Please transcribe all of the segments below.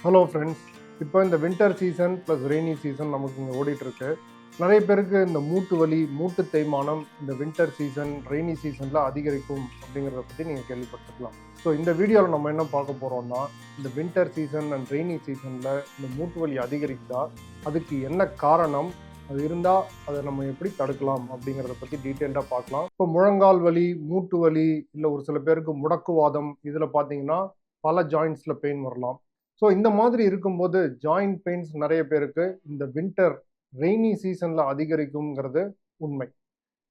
Hello friends. இப்போ இந்த winter season plus rainy season நமக்கு இங்கே ஓடிட்டுருக்கு. நிறைய பேருக்கு இந்த மூட்டு வலி, மூட்டு தேய்மானம் இந்த வின்டர் சீசன், ரெய்னி சீசனில் அதிகரிக்கும் அப்படிங்கிறத பற்றி நீங்கள் கேள்விப்பட்டிருக்கலாம். ஸோ இந்த வீடியோவில் நம்ம என்ன பார்க்க போகிறோம்னா, இந்த வின்டர் சீசன் அண்ட் ரெய்னி சீசனில் இந்த மூட்டு வலி அதிகரிக்குதா, அதுக்கு என்ன காரணம், அது இருந்தால் அதை நம்ம எப்படி தடுக்கலாம் அப்படிங்கிறத பற்றி டீட்டெயில்டாக பார்க்கலாம். இப்போ முழங்கால் வலி, மூட்டு வலி, இல்லை ஒரு சில பேருக்கு முடக்குவாதம், இதில் பார்த்தீங்கன்னா பல ஜாயின்ஸில் பெயின் வரலாம். ஸோ இந்த மாதிரி இருக்கும்போது ஜாயிண்ட் பெயின்ஸ் நிறைய பேருக்கு இந்த வின்டர் ரெய்னி சீசனில் அதிகரிக்குங்கிறது உண்மை.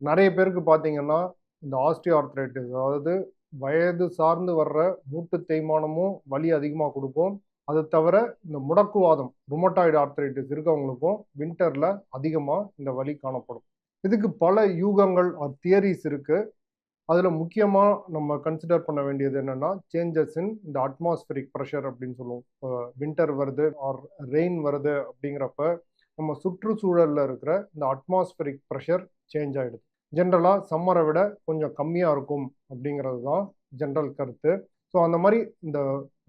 நிறைய பேருக்கு பார்த்தீங்கன்னா இந்த ஆஸ்டியோஆர்த்ரைட்டிஸ், அதாவது வயது சார்ந்து வர்ற மூட்டு தேய்மானமும் வலி அதிகமாக கொடுக்கும். அது தவிர இந்த முடக்குவாதம், ருமட்டாய்டு ஆர்த்ரைட்டிஸ் இருக்கவங்களுக்கும் வின்டரில் அதிகமாக இந்த வலி காணப்படும். இதுக்கு பல யூகங்கள் தியரிஸ் இருக்குது. அதில் முக்கியமாக நம்ம கன்சிடர் பண்ண வேண்டியது என்னென்னா, சேஞ்சஸ் இன் இந்த அட்மாஸ்பரிக் ப்ரெஷர் அப்படின்னு சொல்லுவோம். இப்போ வின்டர் வருது ஆர் ரெயின் வருது அப்படிங்கிறப்ப நம்ம சுற்றுச்சூழலில் இருக்கிற இந்த அட்மாஸ்பரிக் ப்ரெஷர் சேஞ்ச் ஆகிடுது. ஜென்ரலாக சம்மரை விட கொஞ்சம் கம்மியாக இருக்கும் அப்படிங்கிறது தான் ஜென்ரல் கருத்து. ஸோ அந்த மாதிரி இந்த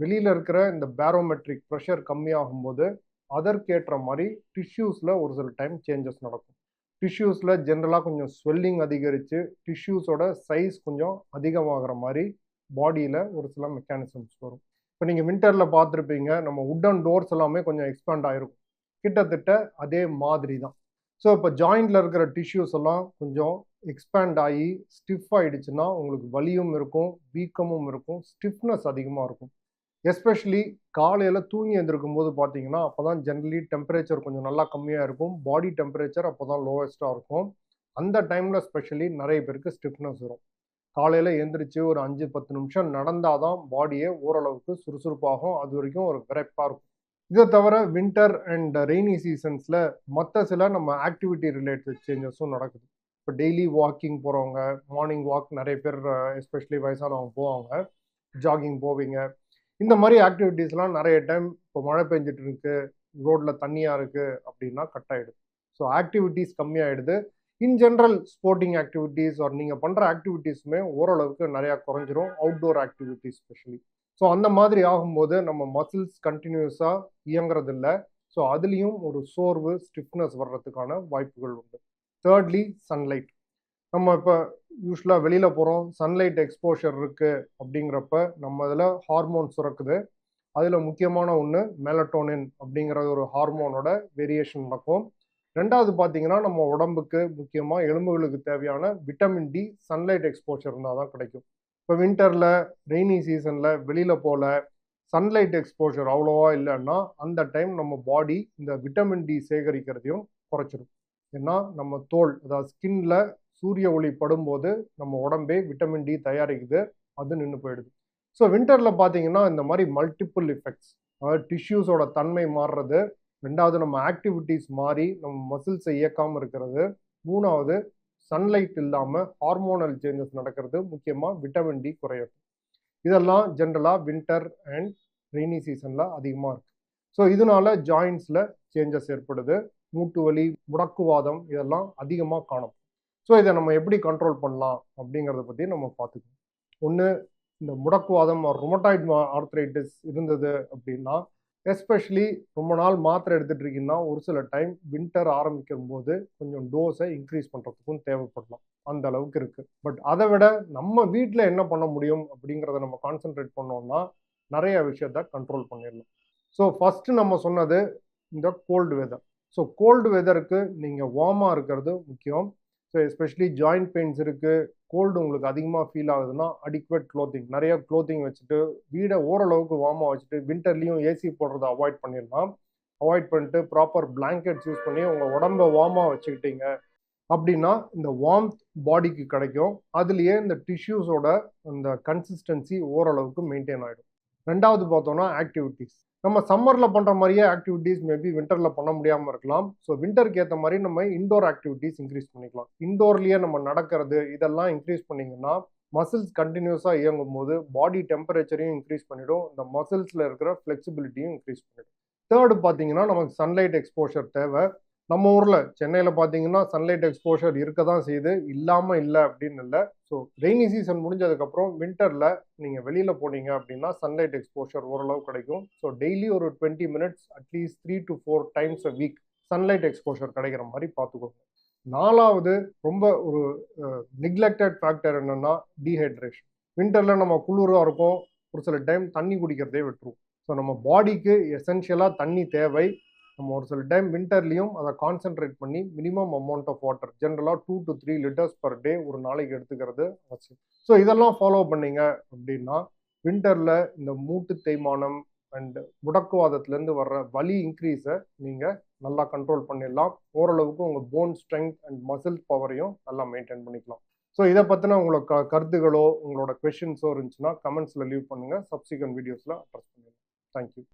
வெளியில் இருக்கிற இந்த பேரோமெட்ரிக் ப்ரெஷர் கம்மியாகும்போது அதற்கேற்ற மாதிரி டிஷ்யூஸில் ஒரு சில டைம் சேஞ்சஸ் நடக்கும். டிஷ்யூஸில் ஜென்ரலாக கொஞ்சம் ஸ்வெல்லிங் அதிகரித்து டிஷ்யூஸோட சைஸ் கொஞ்சம் அதிகமாகிற மாதிரி பாடியில் ஒரு சில மெக்கானிசம்ஸ் வரும். இப்போ நீங்கள் வின்டரில் பார்த்துருப்பீங்க, நம்ம உட்டன் டோர்ஸ் எல்லாமே கொஞ்சம் எக்ஸ்பேண்ட் ஆகிருக்கும். கிட்டத்தட்ட அதே மாதிரி தான். ஸோ இப்போ ஜாயிண்டில் இருக்கிற டிஷ்யூஸ் எல்லாம் கொஞ்சம் எக்ஸ்பேண்ட் ஆகி ஸ்டிஃப் ஆகிடுச்சுன்னா உங்களுக்கு வலியும் இருக்கும், வீக்கமும் இருக்கும், ஸ்டிஃப்னஸ் அதிகமாக இருக்கும். எஸ்பெஷலி காலையில் தூங்கி எழுந்திருக்கும் போது பார்த்தீங்கன்னா, அப்போ தான் ஜென்ரலி டெம்பரேச்சர் கொஞ்சம் நல்லா கம்மியாக இருக்கும். பாடி டெம்பரேச்சர் அப்போ தான் லோவஸ்ட்டாக இருக்கும். அந்த டைமில் ஸ்பெஷலி நிறைய பேருக்கு ஸ்டிஃப்னஸ் வரும். காலையில் எழுந்திரிச்சு ஒரு 5-10 நிமிஷம் நடந்தால் தான் பாடியே ஓரளவுக்கு சுறுசுறுப்பாகும். அது வரைக்கும் ஒரு விரைப்பாக இருக்கும். இதை தவிர வின்டர் அண்ட் ரெய்னி சீசன்ஸில் மற்ற சில நம்ம ஆக்டிவிட்டி ரிலேட்டட் சேஞ்சஸும் நடக்குது. இப்போ டெய்லி வாக்கிங் போகிறவங்க, மார்னிங் வாக் நிறைய பேர் எஸ்பெஷலி வயசானவங்க போவாங்க, ஜாகிங் போவீங்க. இந்த மாதிரி ஆக்டிவிட்டீஸ்லாம் நிறைய டைம் இப்போ மழை பெஞ்சிட்டு இருக்கு, ரோட்டில் தண்ணியாக இருக்குது அப்படின்னா கட் ஆகிடுது. ஸோ ஆக்டிவிட்டீஸ் கம்மியாகிடுது. In general sporting activities or நீங்கள் பண்ணுற ஆக்டிவிட்டீஸுமே ஓரளவுக்கு நிறையா குறைஞ்சிரும், அவுட்டோர் ஆக்டிவிட்டீஸ் ஸ்பெஷலி. ஸோ அந்த மாதிரி ஆகும்போது நம்ம மசில்ஸ் கண்டினியூஸாக இயங்குறதில்ல. ஸோ அதுலேயும் ஒரு சோர்வு, ஸ்டிஃப்னஸ் வர்றதுக்கான வாய்ப்புகள் உண்டு. Thirdly, sunlight. நம்ம இப்போ யூஸ்வலாக வெளியில் போகிறோம், சன்லைட் எக்ஸ்போஷர் இருக்குது அப்படிங்கிறப்ப நம்ம இதில் ஹார்மோன் சுரக்குது. அதில் முக்கியமான ஒன்று மெலட்டோனின் அப்படிங்கிற ஒரு ஹார்மோனோட வேரியேஷன் நடக்கும். ரெண்டாவது பார்த்தீங்கன்னா, நம்ம உடம்புக்கு முக்கியமாக எலும்புகளுக்கு தேவையான விட்டமின் டி சன்லைட் எக்ஸ்போஷர் இருந்தால் தான் கிடைக்கும். இப்போ வின்டரில், ரெய்னி சீசனில் வெளியில் போகல, சன்லைட் எக்ஸ்போஷர் அவ்வளோவா இல்லைன்னா அந்த டைம் நம்ம பாடி இந்த விட்டமின் டி சேகரிக்கிறதையும் குறைச்சிடும். ஏன்னா நம்ம தோல், அதாவது ஸ்கின்ல சூரிய ஒளி படும்போது நம்ம உடம்பே விட்டமின் டி தயாரிக்குது, அது நின்று போயிடுது. ஸோ வின்டரில் பார்த்தீங்கன்னா இந்த மாதிரி மல்டிபிள் எஃபெக்ட்ஸ், அதாவது டிஷ்யூஸோட தன்மை மாறுறது, ரெண்டாவது நம்ம ஆக்டிவிட்டீஸ் மாறி நம்ம மசில்ஸை இயக்காமல் இருக்கிறது, மூணாவது சன்லைட் இல்லாமல் ஹார்மோனல் சேஞ்சஸ் நடக்கிறது, முக்கியமாக விட்டமின் டி குறையிறது. இதெல்லாம் ஜென்ரலாக வின்டர் அண்ட் ரெய்னி சீசனில் அதிகமாக இருக்குது. ஸோ இதனால ஜாயின்ஸில் சேஞ்சஸ் ஏற்படுது, மூட்டு வலி, முடக்குவாதம் இதெல்லாம் அதிகமாக காணும். ஸோ இதை நம்ம எப்படி கண்ட்ரோல் பண்ணலாம் அப்படிங்கிறத பற்றி நம்ம பார்த்துக்கணும். ஒன்று, இந்த முடக்குவாதம் ருமட்டாய்டு ஆர்த்ரைட்டிஸ் இருந்தது அப்படின்னா, எஸ்பெஷலி ரொம்ப நாள் மாத்திரை எடுத்துகிட்டு இருக்கீங்கன்னா ஒரு சில டைம் வின்டர் ஆரம்பிக்கும் போது கொஞ்சம் டோஸை இன்க்ரீஸ் பண்ணுறதுக்கும் தேவைப்படலாம். அந்த அளவுக்கு இருக்குது. பட் அதை விட நம்ம வீட்டில் என்ன பண்ண முடியும் அப்படிங்கிறத நம்ம கான்சென்ட்ரேட் பண்ணோம்னா நிறைய விஷயத்த கண்ட்ரோல் பண்ணிடலாம். ஸோ ஃபஸ்ட்டு நம்ம சொன்னது இந்த கோல்டு வெதர். ஸோ கோல்டு வெதருக்கு நீங்கள் வார்மாக இருக்கிறது முக்கியம். ஸோ எஸ்பெஷலி ஜாயிண்ட் பெயின்ஸ் இருக்குது, கோல்டு உங்களுக்கு அதிகமாக ஃபீல் ஆகுதுன்னா அடிக்வேட் க்ளோத்திங், நிறைய க்ளோத்திங் வச்சுட்டு வீடை ஓரளவுக்கு வார்மாக வச்சுட்டு வின்டர்லேயும் ஏசி போடுறத அவாய்ட் பண்ணிடலாம். அவாய்ட் பண்ணிட்டு ப்ராப்பர் பிளாங்கெட்ஸ் யூஸ் பண்ணி உங்கள் உடம்பை வார்மாக வச்சுக்கிட்டீங்க அப்படின்னா இந்த வார்ம்த் பாடிக்கு கிடைக்கும். அதுலேயே இந்த டிஷ்யூஸோட அந்த கன்சிஸ்டன்சி ஓரளவுக்கு மெயின்டைன் ஆகிடும். ரெண்டாவது பார்த்தோம்னா ஆக்டிவிட்டீஸ். நம்ம சம்மரில் பண்ணுற மாதிரியே ஆக்டிவிட்டீஸ் மேபி வின்டரில் பண்ண முடியாமல் இருக்கலாம். ஸோ வின்டருக்கு ஏற்ற மாதிரி நம்ம இன்டோர் ஆக்டிவிட்டீஸ் இன்க்ரீஸ் பண்ணிக்கலாம். இன்டோர்லேயே நம்ம நடக்கிறது இதெல்லாம் இன்க்ரீஸ் பண்ணிங்கன்னா மசில்ஸ் கண்டினியூஸாக இயங்கும் போது பாடி டெம்பரேச்சரையும் இன்க்ரீஸ் பண்ணிவிடும், இந்த மசில்ஸில் இருக்கிற ஃப்ளெக்சிபிலிட்டியும் இன்க்ரீஸ் பண்ணிவிடும். தேர்டு பார்த்தீங்கன்னா, நமக்கு சன்லைட் எக்ஸ்போஷர் தேவை. நம்ம ஊரில் சென்னையில் பார்த்தீங்கன்னா சன்லைட் எக்ஸ்போஷர் இருக்க தான் செய்யுது, இல்லாமல் இல்லை அப்படின்னு இல்லை. ஸோ ரெய்னி சீசன் முடிஞ்சதுக்கப்புறம் வின்டரில் நீங்கள் வெளியில் போனீங்க அப்படின்னா சன்லைட் எக்ஸ்போஷர் ஓரளவு கிடைக்கும். ஸோ டெய்லி ஒரு 20 minutes at least 3 to 4 times a week sunlight exposure கிடைக்கிற மாதிரி பார்த்துக்கோங்க. 4வது ரொம்ப ஒரு நெக்லெக்டட் ஃபேக்டர் என்னன்னா டீஹைட்ரேஷன். வின்டரில் நம்ம குளிராக இருக்கும், ஒரு சில டைம் தண்ணி குடிக்கிறதே விட்டுருவோம். ஸோ நம்ம பாடிக்கு எசென்ஷியலாக தண்ணி தேவை. நம்ம ஒரு சில டைம் வின்டர்லையும் அதை கான்சென்ட்ரேட் பண்ணி மினிமம் அமௌண்ட் ஆஃப் வாட்டர் ஜென்ரலாக 2 to 3 லிட்டர்ஸ் பர் டே ஒரு நாளைக்கு எடுத்துக்கிறது அவசியம். ஸோ இதெல்லாம் ஃபாலோ பண்ணீங்க அப்படின்னா வின்டரில் இந்த மூட்டு தேய்மானம் அண்ட் முடக்குவாதத்துலேருந்து வர்ற வலி இன்க்ரீஸை நீங்கள் நல்லா கண்ட்ரோல் பண்ணிடலாம். ஓரளவுக்கு உங்கள் போன் ஸ்ட்ரென்த் அண்ட் மசில் பவரையும் நல்லா மெயின்டைன் பண்ணிக்கலாம். ஸோ இதை பற்றின உங்களோட கருத்துகளோ உங்களோட கொஷின்ஸோ இருந்துச்சுன்னா கமெண்ட்ஸில் லீவ் பண்ணுங்கள். சப்சிக்வெண்ட் வீடியோஸில் அட்ரஸ் பண்ணிடலாம். தேங்க்யூ.